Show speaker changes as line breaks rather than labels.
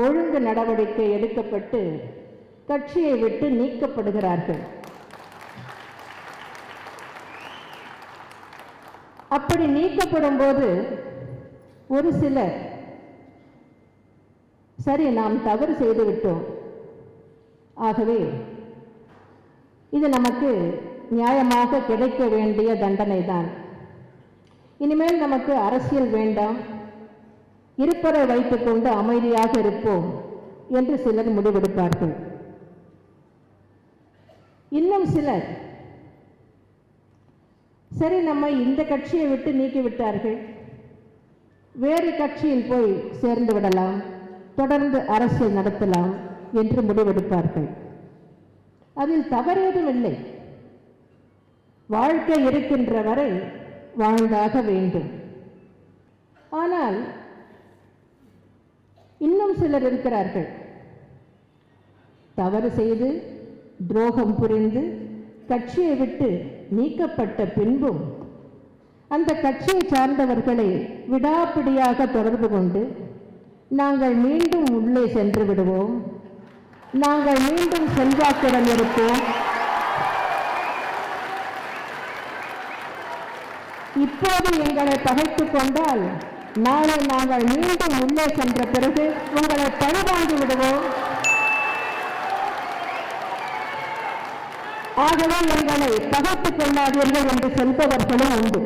ஒழுங்கு நடவடிக்கை எடுக்கப்பட்டு கட்சியை விட்டு நீக்கப்படுகிறார்கள். அப்படி நீக்கப்படும் போது ஒரு சிலர் சரி நாம் தவறு செய்துவிட்டோம், ஆகவே இது நமக்கு நியாயமாக கிடைக்க வேண்டிய தண்டனை தான், இனிமேல் நமக்கு அரசியல் வேண்டாம், இருப்பதை வைத்துக்கொண்டு அமைதியாக இருப்போம் என்று சிலர் முடிவெடுப்பார்கள். இன்னும் சிலர் சரி நம்மை இந்த கட்சியை விட்டு நீக்கிவிட்டார்கள், வேறு கட்சியில் போய் சேர்ந்து விடலாம், தொடர்ந்து அரசியல் நடத்தலாம் என்று முடிவெடுப்பார்கள். அதில் தவறேதும் இல்லை. வாழ்க்கை இருக்கின்ற வரை வாழ்ந்தாக வேண்டும். ஆனால் இன்னும் சிலர் இருக்கிறார்கள், தவறு செய்து துரோகம் புரிந்து கட்சியை விட்டு நீக்கப்பட்ட பின்பும் அந்த கட்சியை சார்ந்தவர்களை விடாப்பிடியாக தொடர்பு கொண்டு நாங்கள் மீண்டும் உள்ளே சென்று விடுவோம், நாங்கள் மீண்டும் செல்வாக்குடன் இருப்போம், இப்போது எங்களை பகைத்துக் கொண்டால் நாளை நாங்கள் மீண்டும் உள்ளே சென்ற பிறகு உங்களை பழிவாங்கி விடுவோம், ஆகவே எங்களை பகைத்துக் கொள்ளாதீர்கள் என்று சொல்பவர்களும் உண்டு.